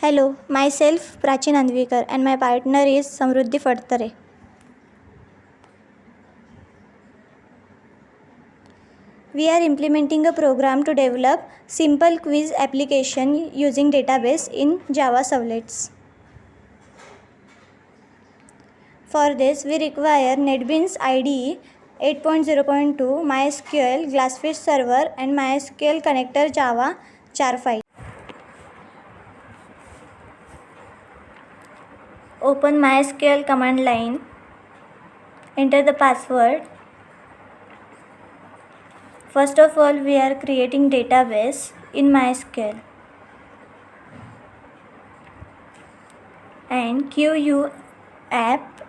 Hello, myself Prachi Nandvikar and my partner is Samruddhi Fadtare. We are implementing a program to develop simple quiz application using database in Java servlets. For this, we require NetBeans IDE 8.0.2, MySQL, Glassfish Server and MySQL Connector Java jar file. Open MySQL command line, enter the password. First of all, we are creating database in MySQL and QU app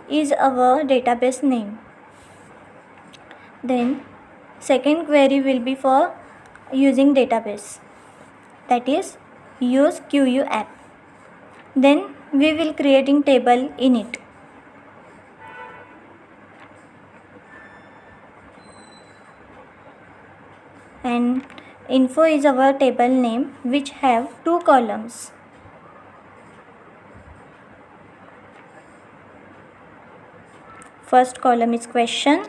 is our database name. Then second query will be for using database, that is use QU app. Then we will creating table in it. And info is our table name which have two columns. First column is question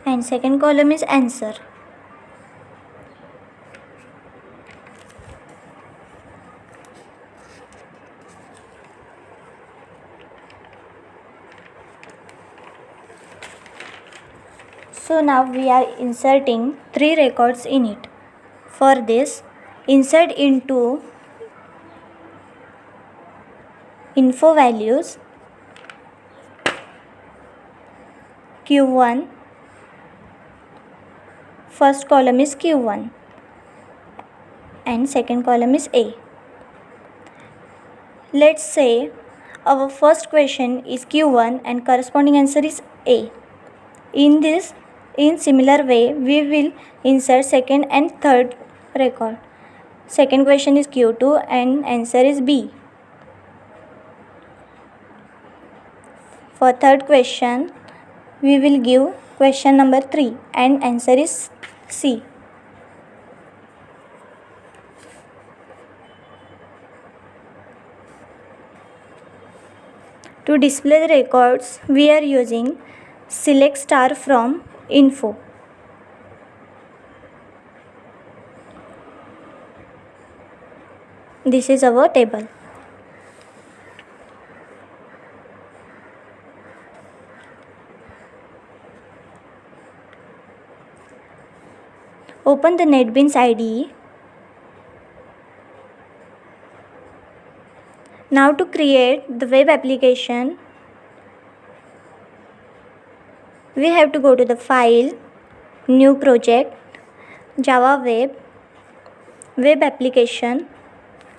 and second column is answer. So now we are inserting 3 records in it. For this, insert into info values Q1. First column is Q1 and second column is A. Let's say our first question is Q1 and corresponding answer is A. In similar way, we will insert second and third record. Second question is Q2 and answer is B. For third question, we will give question number 3 and answer is C. To display the records, we are using select star from info. This is our table. Open the NetBeans IDE. Now to create the web application, we have to go to the file, new project, Java web application,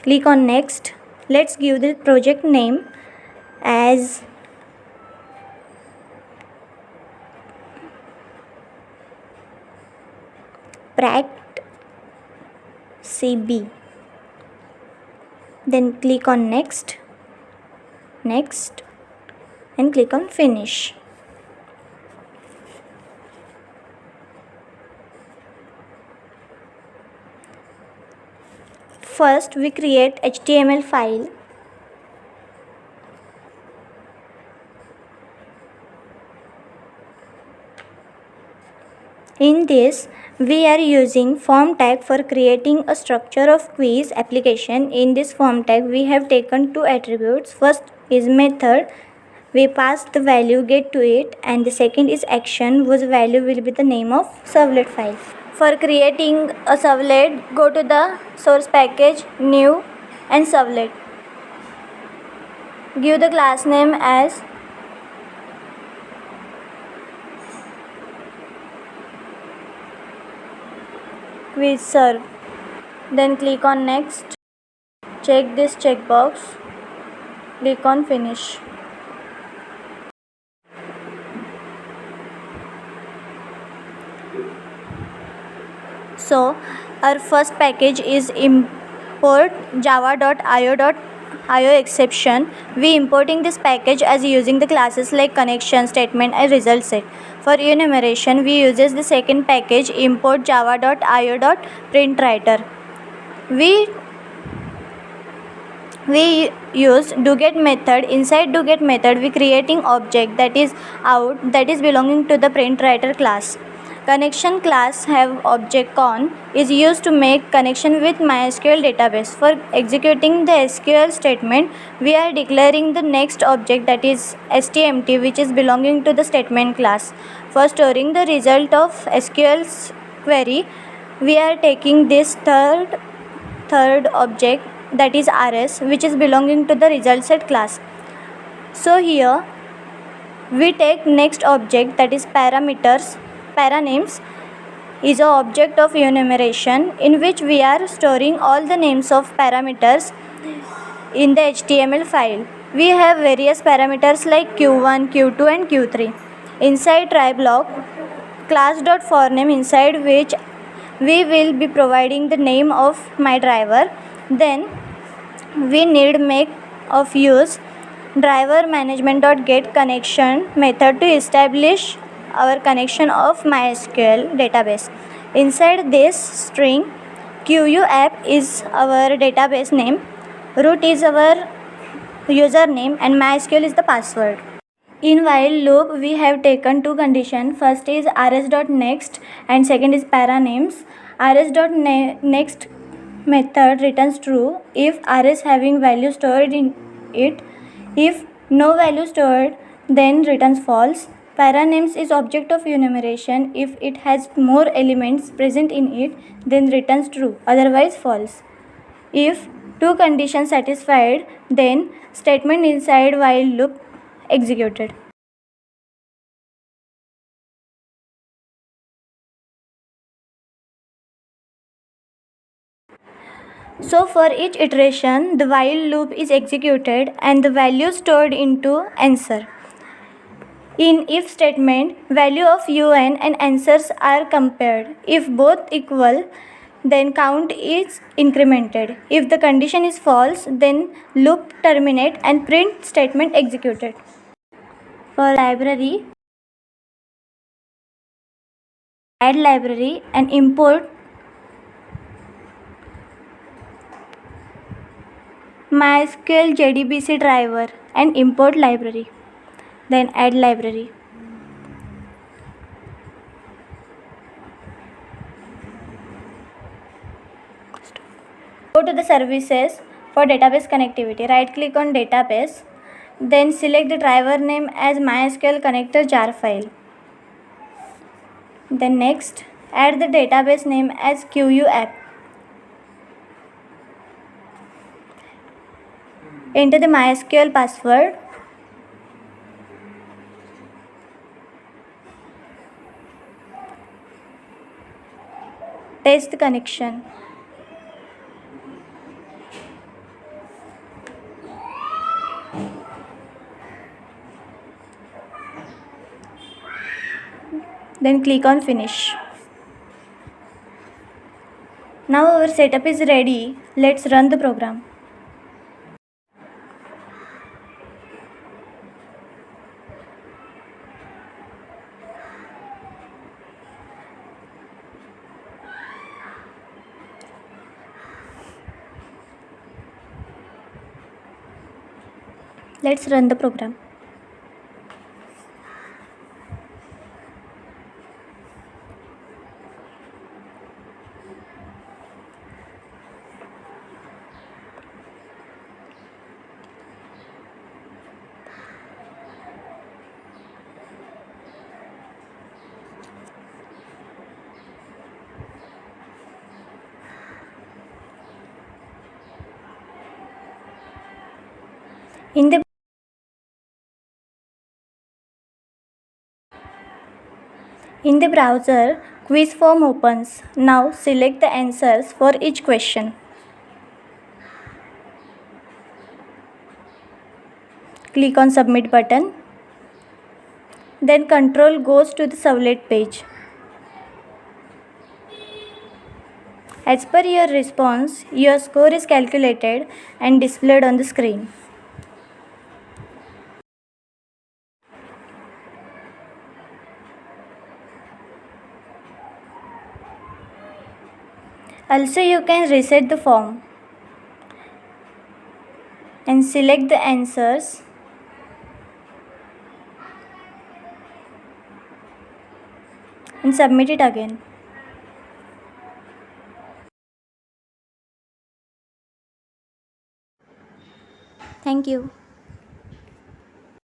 click on next. Let's give the project name as Pract CB. Then click on next and click on finish. First, we create HTML file. In this, we are using form tag for creating a structure of quiz application. In this form tag, we have taken 2 attributes. First is method. We pass the value get to it, and the second is action, whose value will be the name of servlet file. For creating a servlet, go to the source package, new and servlet. Give the class name as quiz serve. Then click on next. Check this checkbox. Click on finish. So our first package is import java.io IO exception, we importing this package as using the classes like connection, statement and result set. For enumeration, we uses the second package import java.io.printvwriter. We use doGet method. Inside doGet method, we creating object that is out that is belonging to the printvwriter class. Connection class have object con is used to make connection with MySQL database. For executing the SQL statement, we are declaring the next object that is stmt, which is belonging to the statement class. For storing the result of SQL's query, we are taking this third object that is rs, which is belonging to the result set class. So here we take next object that is parameters. Paranames is a object of enumeration in which we are storing all the names of parameters in the HTML file. We have various parameters like q1, q2 and q3. Inside try block, class.forName, inside which we will be providing the name of my driver. Then we need make of use driver management.get connection method to establish our connection of MySQL database. Inside this string, QU app is our database name, root is our username and MySQL is the password. In while loop, we have taken two conditions. First is rs.next and second is paranames. rs.next method returns true if rs having value stored in it. If no value stored, then returns false. Paranames is object of enumeration. If it has more elements present in it, then returns true, otherwise false. If two conditions satisfied, then statement inside while loop executed. So for each iteration, the while loop is executed and the value stored into answer. In if statement, value of un and answers are compared. If both equal, then count is incremented. If the condition is false, then loop terminate and print statement executed. For library, add library and import MySQL JDBC driver and import library. Then add library. Go to the services for database connectivity. Right click on database. Then select the driver name as MySQL connector jar file. Then next, add the database name as QU app. Enter the MySQL password. Test the connection. Then click on finish. Now our setup is ready. Let's run the program. Let's run the program. In the browser, quiz form opens. Now select the answers for each question. Click on submit button. Then control goes to the servlet page. As per your response, your score is calculated and displayed on the screen. Also, you can reset the form and select the answers and submit it again. Thank you.